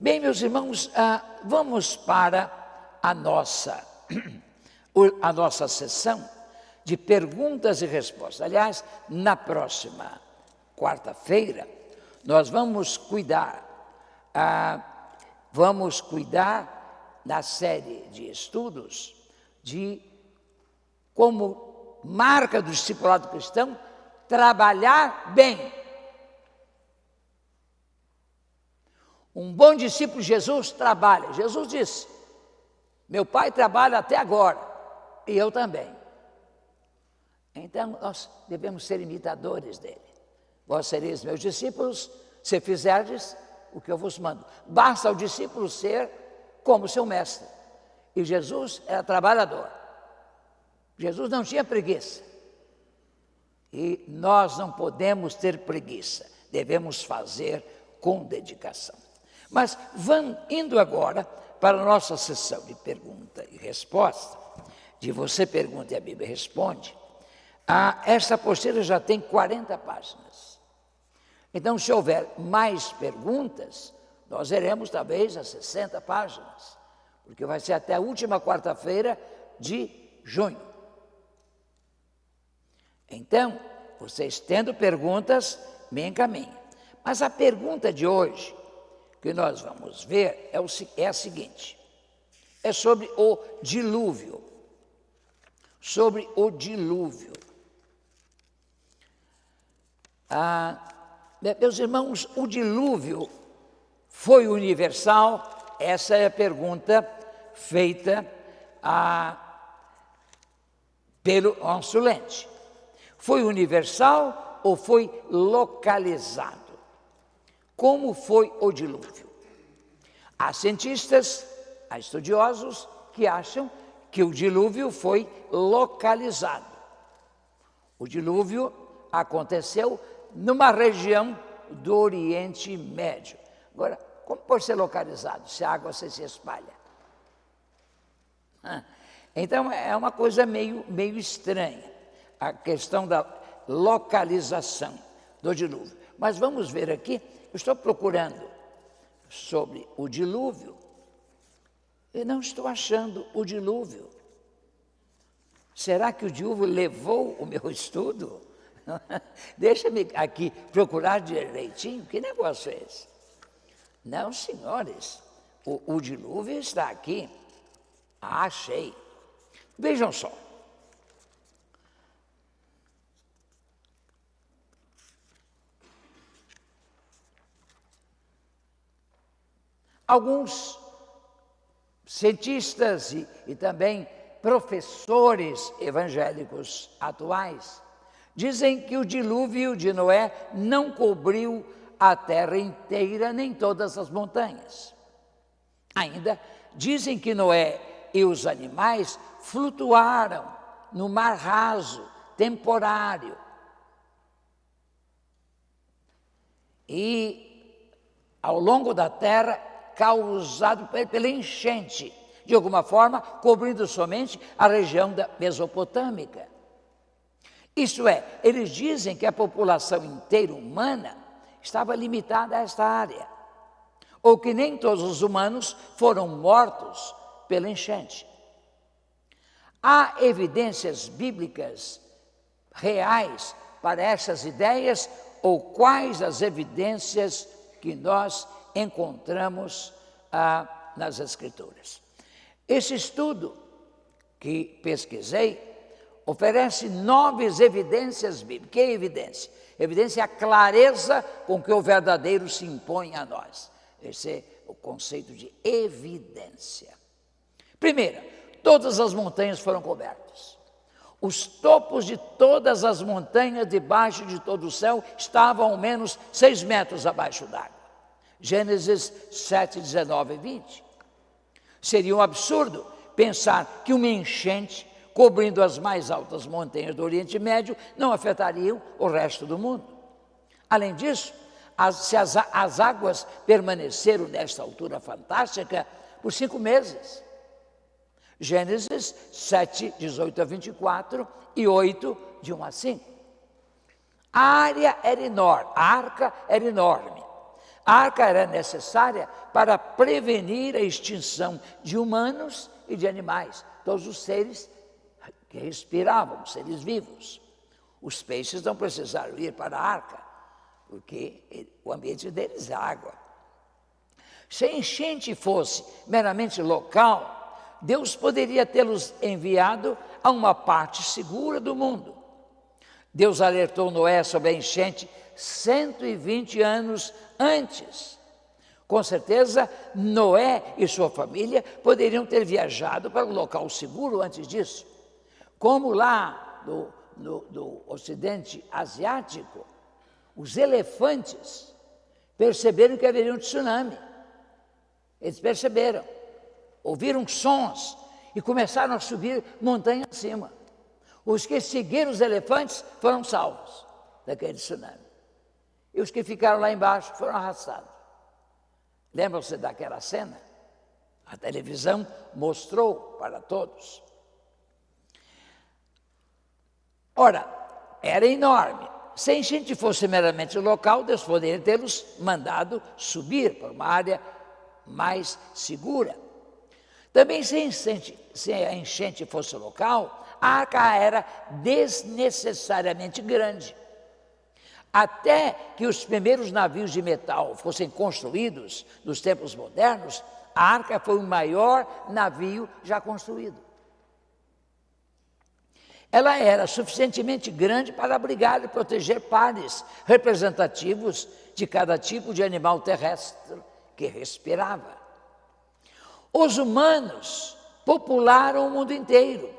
Bem, meus irmãos, vamos para a nossa sessão de perguntas e respostas. Aliás, na próxima quarta-feira, nós vamos cuidar na série de estudos de como marca do discipulado cristão trabalhar bem. Um bom discípulo de Jesus trabalha. Jesus disse: meu Pai trabalha até agora, e eu também. Então, nós devemos ser imitadores dele. Vós sereis meus discípulos, se fizerdes o que eu vos mando. Basta ao discípulo ser como seu mestre. E Jesus era trabalhador. Jesus não tinha preguiça. E nós não podemos ter preguiça. Devemos fazer com dedicação. Mas indo agora para a nossa sessão de pergunta e resposta, de você pergunta e a Bíblia responde, esta apostila já tem 40 páginas. Então, se houver mais perguntas, nós iremos talvez a 60 páginas, porque vai ser até a última quarta-feira de junho. Então, vocês tendo perguntas, me encaminhem. Mas a pergunta de hoje, que nós vamos ver, é a seguinte: é sobre o dilúvio. Sobre o dilúvio. Meus irmãos, o dilúvio foi universal? Essa é a pergunta feita pelo nosso lente. Foi universal ou foi localizado? Como foi o dilúvio? Há cientistas, há estudiosos que acham que o dilúvio foi localizado. O dilúvio aconteceu numa região do Oriente Médio. Agora, como pode ser localizado se a água se espalha? Então, é uma coisa meio estranha, a questão da localização do dilúvio. Mas vamos ver aqui. Eu estou procurando sobre o dilúvio e não estou achando o dilúvio. Será que o dilúvio levou o meu estudo? Deixa-me aqui procurar direitinho. Que negócio é esse? Não, senhores, o dilúvio está aqui. Achei. Vejam só. Alguns cientistas e também professores evangélicos atuais dizem que o dilúvio de Noé não cobriu a terra inteira, nem todas as montanhas. Ainda dizem que Noé e os animais flutuaram no mar raso, temporário. E ao longo da terra, causado pela enchente, de alguma forma, cobrindo somente a região da Mesopotâmica. Isto é, eles dizem que a população inteira humana estava limitada a esta área, ou que nem todos os humanos foram mortos pela enchente. Há evidências bíblicas reais para essas ideias, ou quais as evidências que nós encontramos nas Escrituras? Esse estudo que pesquisei oferece 9 evidências bíblicas. Que evidência? Evidência é a clareza com que o verdadeiro se impõe a nós. Esse é o conceito de evidência. Primeira, todas as montanhas foram cobertas. Os topos de todas as montanhas debaixo de todo o céu estavam ao menos 6 metros abaixo d'água. Gênesis 7, 19 e 20. Seria um absurdo pensar que uma enchente cobrindo as mais altas montanhas do Oriente Médio não afetariam o resto do mundo. Além disso, as águas permaneceram nesta altura fantástica por 5 meses. Gênesis 7, 18 a 24 e 8, de 1 a 5. A área era enorme, a arca era enorme. A arca era necessária para prevenir a extinção de humanos e de animais, todos os seres que respiravam, seres vivos. Os peixes não precisaram ir para a arca, porque o ambiente deles é água. Se a enchente fosse meramente local, Deus poderia tê-los enviado a uma parte segura do mundo. Deus alertou Noé sobre a enchente 120 anos antes. Com certeza, Noé e sua família poderiam ter viajado para um local seguro antes disso. Como lá no Ocidente Asiático, os elefantes perceberam que haveria um tsunami. Eles perceberam, ouviram sons e começaram a subir montanha acima. Os que seguiram os elefantes foram salvos daquele tsunami. E os que ficaram lá embaixo foram arrastados. Lembram-se daquela cena? A televisão mostrou para todos. Ora, era enorme. Se a enchente fosse meramente local, Deus poderia tê-los mandado subir para uma área mais segura. Também, se a enchente fosse local, a arca era desnecessariamente grande. Até que os primeiros navios de metal fossem construídos nos tempos modernos, a arca foi o maior navio já construído. Ela era suficientemente grande para abrigar e proteger pares representativos de cada tipo de animal terrestre que respirava. Os humanos popularam o mundo inteiro.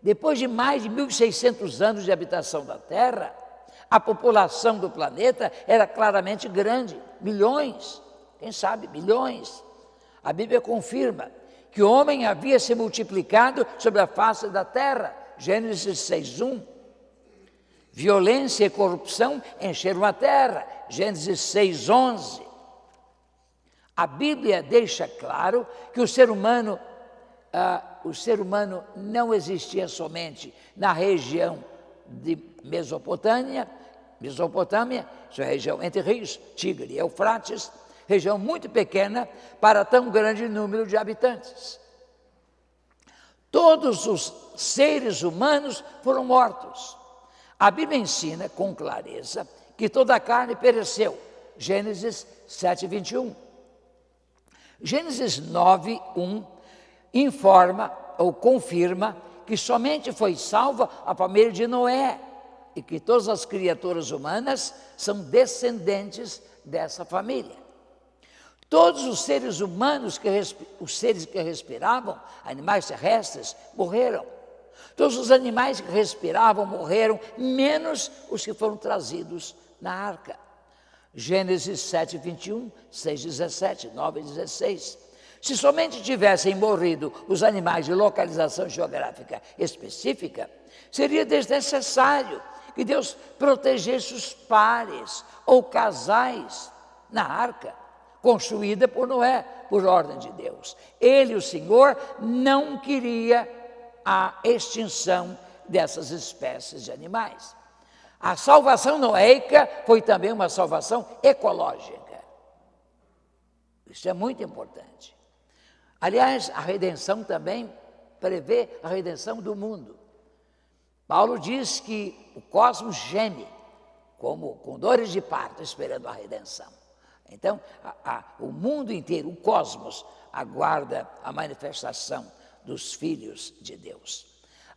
Depois de mais de 1.600 anos de habitação da Terra, a população do planeta era claramente grande, milhões, quem sabe bilhões. A Bíblia confirma que o homem havia se multiplicado sobre a face da terra, Gênesis 6:1. Violência e corrupção encheram a terra, Gênesis 6:11. A Bíblia deixa claro que o ser humano não existia somente na região de Mesopotâmia, sua região entre rios, Tigre e Eufrates, região muito pequena para tão grande número de habitantes. Todos os seres humanos foram mortos. A Bíblia ensina com clareza que toda a carne pereceu, Gênesis 7:21. Gênesis 9:1 informa ou confirma que somente foi salva a família de Noé e que todas as criaturas humanas são descendentes dessa família. Todos os seres humanos, os seres que respiravam, animais terrestres, morreram. Todos os animais que respiravam morreram, menos os que foram trazidos na arca. Gênesis 7:21, 6:17, 9:16. Se somente tivessem morrido os animais de localização geográfica específica, seria desnecessário que Deus protegesse os pares ou casais na arca, construída por Noé, por ordem de Deus. Ele, o Senhor, não queria a extinção dessas espécies de animais. A salvação noéica foi também uma salvação ecológica. Isso é muito importante. Aliás, a redenção também prevê a redenção do mundo. Paulo diz que o cosmos geme, como com dores de parto, esperando a redenção. Então, o mundo inteiro, o cosmos, aguarda a manifestação dos filhos de Deus.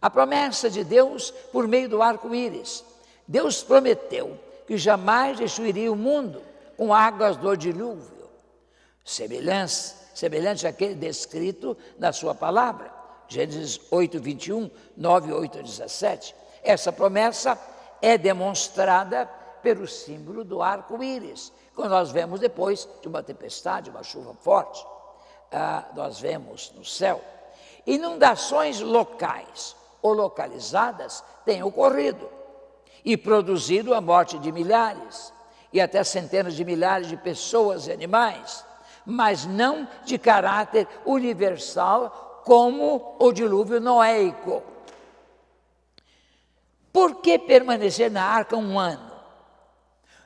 A promessa de Deus por meio do arco-íris. Deus prometeu que jamais destruiria o mundo com águas do dilúvio, semelhante àquele descrito na sua palavra, Gênesis 8:21, 9:8-17. Essa promessa é demonstrada pelo símbolo do arco-íris, quando nós vemos depois de uma tempestade, uma chuva forte, nós vemos no céu. Inundações locais ou localizadas têm ocorrido e produzido a morte de milhares e até centenas de milhares de pessoas e animais, mas não de caráter universal como o dilúvio noéico. Por que permanecer na arca um ano?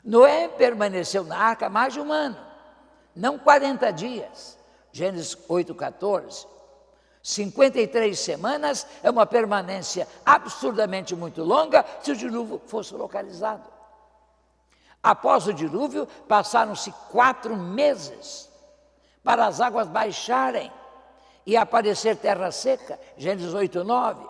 Noé permaneceu na arca mais de um ano. não 40 dias, Gênesis 8,14. 53 semanas é uma permanência absurdamente muito longa se o dilúvio fosse localizado. Após o dilúvio, passaram-se 4 meses para as águas baixarem e aparecer terra seca, Gênesis 8,9.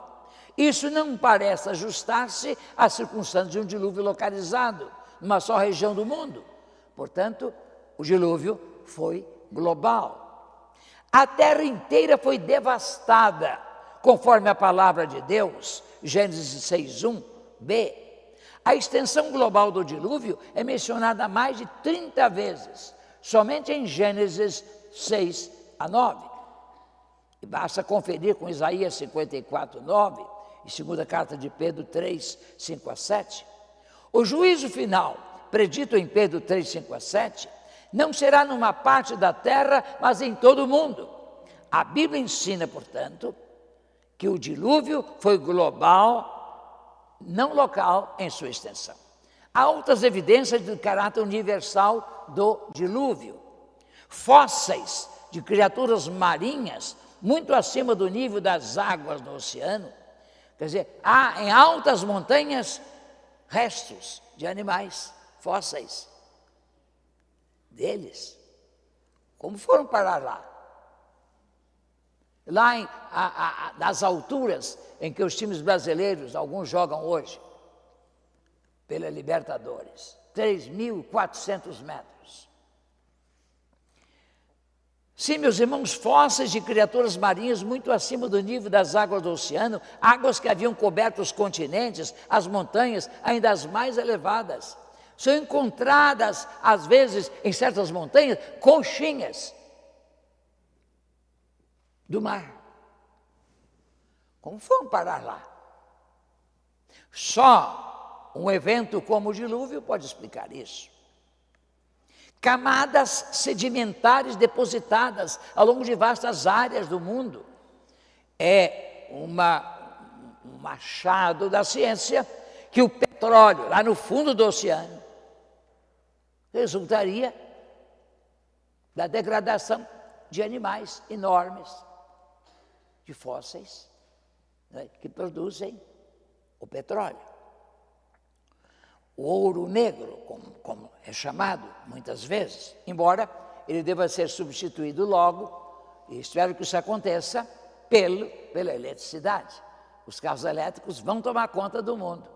Isso não parece ajustar-se às circunstâncias de um dilúvio localizado numa só região do mundo. Portanto, o dilúvio foi global. A terra inteira foi devastada, conforme a palavra de Deus, Gênesis 6,1b. A extensão global do dilúvio é mencionada mais de 30 vezes, somente em Gênesis 6-9. E basta conferir com Isaías 54:9 e segunda carta de Pedro 3:5-7. O juízo final, predito em Pedro 3:5-7, não será numa parte da terra, mas em todo o mundo. A Bíblia ensina, portanto, que o dilúvio foi global, não local em sua extensão. Há outras evidências de caráter universal do dilúvio. Fósseis de criaturas marinhas, muito acima do nível das águas do oceano. Quer dizer, há em altas montanhas restos de animais, fósseis deles. Como foram parar lá? Lá nas alturas em que os times brasileiros, alguns jogam hoje, pela Libertadores, 3.400 metros. Sim, meus irmãos, fósseis de criaturas marinhas muito acima do nível das águas do oceano, águas que haviam coberto os continentes, as montanhas, ainda as mais elevadas. São encontradas, às vezes, em certas montanhas, conchinhas do mar. Como foram parar lá? Só um evento como o dilúvio pode explicar isso. Camadas sedimentares depositadas ao longo de vastas áreas do mundo. É um achado da ciência que o petróleo, lá no fundo do oceano, resultaria da degradação de animais enormes, de fósseis, né, que produzem o petróleo. O ouro negro, como é chamado muitas vezes, embora ele deva ser substituído logo, e espero que isso aconteça, pela eletricidade. Os carros elétricos vão tomar conta do mundo.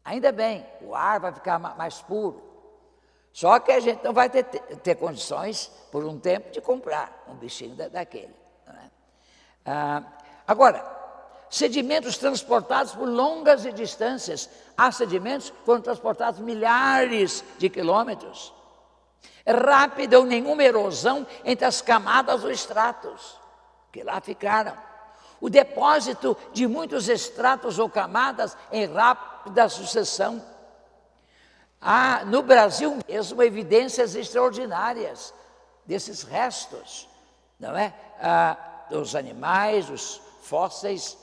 Ainda bem, o ar vai ficar mais puro. Só que a gente não vai ter condições, por um tempo, de comprar um bichinho daquele. Não é? Agora, sedimentos transportados por longas distâncias. Há sedimentos que foram transportados milhares de quilômetros. Rápida ou nenhuma erosão entre as camadas ou estratos que lá ficaram. O depósito de muitos estratos ou camadas em rápida sucessão. Há no Brasil mesmo evidências extraordinárias desses restos, não é? Dos animais, dos fósseis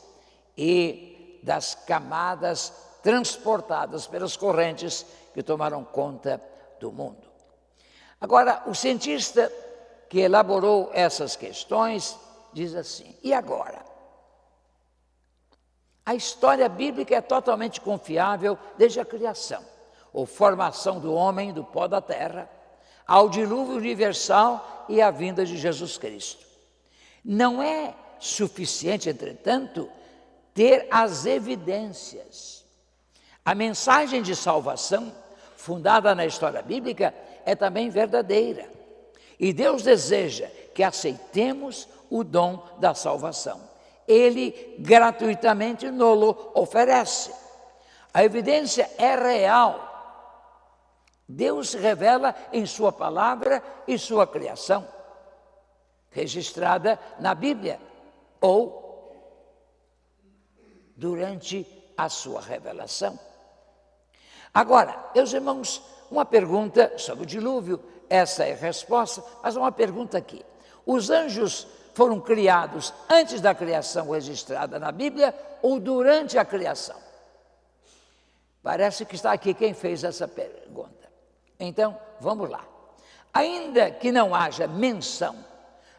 e das camadas transportadas pelas correntes que tomaram conta do mundo. Agora, o cientista que elaborou essas questões diz assim: e agora? A história bíblica é totalmente confiável desde a criação, ou formação do homem do pó da terra, ao dilúvio universal e à vinda de Jesus Cristo. Não é suficiente, entretanto, ter as evidências. A mensagem de salvação, fundada na história bíblica, é também verdadeira. E Deus deseja que aceitemos o dom da salvação. Ele gratuitamente nos oferece. A evidência é real. Deus se revela em sua palavra e sua criação, registrada na Bíblia, ou durante a sua revelação. Agora, meus irmãos, uma pergunta sobre o dilúvio, essa é a resposta, mas uma pergunta aqui. Os anjos foram criados antes da criação registrada na Bíblia ou durante a criação? Parece que está aqui quem fez essa pergunta. Então, vamos lá. Ainda que não haja menção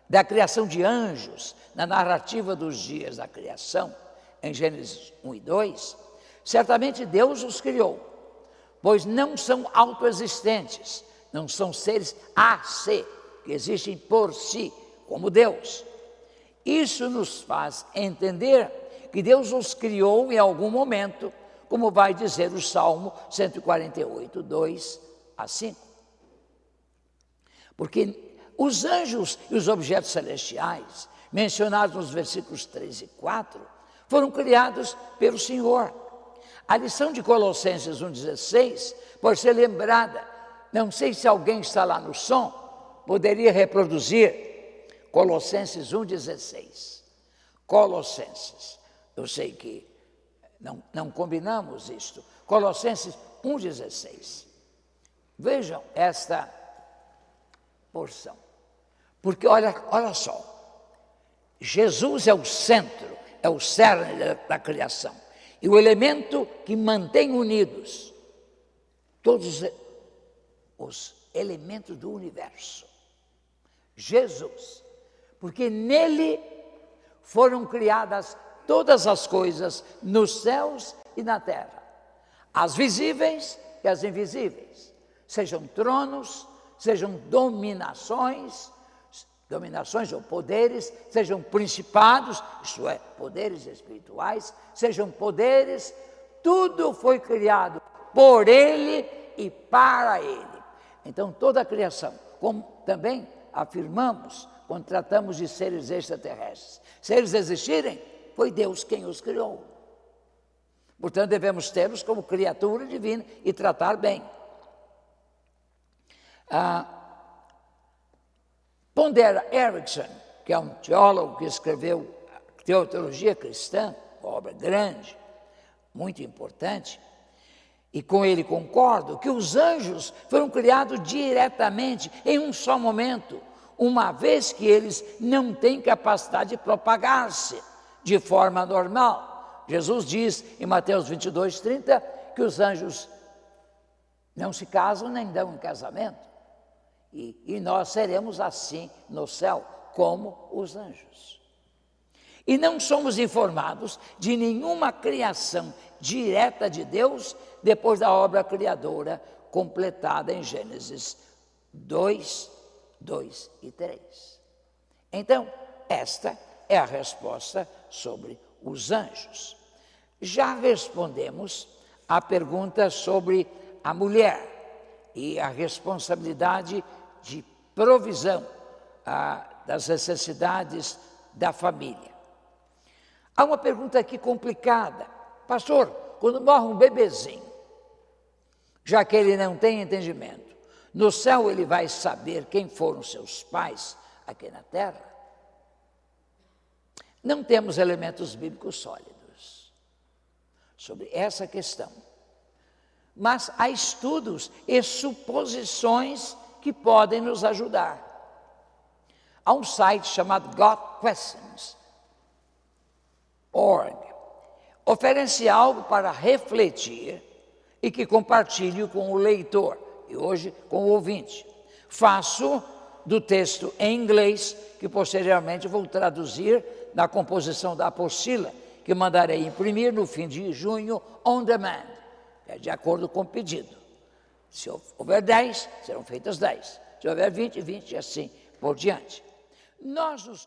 da criação de anjos na narrativa dos dias da criação, em Gênesis 1 e 2, certamente Deus os criou, pois não são autoexistentes, não são seres a si, que existem por si, como Deus. Isso nos faz entender que Deus os criou em algum momento, como vai dizer o Salmo 148, 2 a 5. Porque os anjos e os objetos celestiais, mencionados nos versículos 3 e 4, foram criados pelo Senhor. A lição de Colossenses 1,16 pode ser lembrada. Não sei se alguém está lá no som, poderia reproduzir Colossenses 1,16. Colossenses, eu sei que não combinamos isto. Colossenses 1,16. Vejam esta porção. Porque olha só, Jesus é o centro, é o cerne da criação. E o elemento que mantém unidos todos os elementos do universo. Jesus. Porque nele foram criadas todas as coisas nos céus e na terra. As visíveis e as invisíveis. Sejam tronos, sejam dominações ou poderes, sejam principados, isto é, poderes espirituais, sejam poderes, tudo foi criado por Ele e para Ele. Então, toda a criação, como também afirmamos quando tratamos de seres extraterrestres, se eles existirem, foi Deus quem os criou. Portanto, devemos tê-los como criatura divina e tratar bem. Pondera Erickson, que é um teólogo que escreveu Teologia Cristã, uma obra grande, muito importante, e com ele concordo, que os anjos foram criados diretamente em um só momento, uma vez que eles não têm capacidade de propagar-se de forma normal. Jesus diz em Mateus 22:30 que os anjos não se casam nem dão em casamento. E nós seremos assim no céu, como os anjos. E não somos informados de nenhuma criação direta de Deus depois da obra criadora completada em Gênesis 2, 2 e 3. Então, esta é a resposta sobre os anjos. Já respondemos à pergunta sobre a mulher e a responsabilidade de provisão das necessidades da família. Há uma pergunta aqui complicada. Pastor, quando morre um bebezinho, já que ele não tem entendimento, no céu ele vai saber quem foram seus pais aqui na terra? Não temos elementos bíblicos sólidos sobre essa questão. Mas há estudos e suposições que podem nos ajudar. Há um site chamado GodQuestions.org. Oferece algo para refletir e que compartilho com o leitor, e hoje com o ouvinte. Faço do texto em inglês, que posteriormente vou traduzir na composição da apostila, que mandarei imprimir no fim de junho, on demand, de acordo com o pedido. Se houver 10, serão feitas 10. Se houver 20, 20 e assim por diante. Nós nos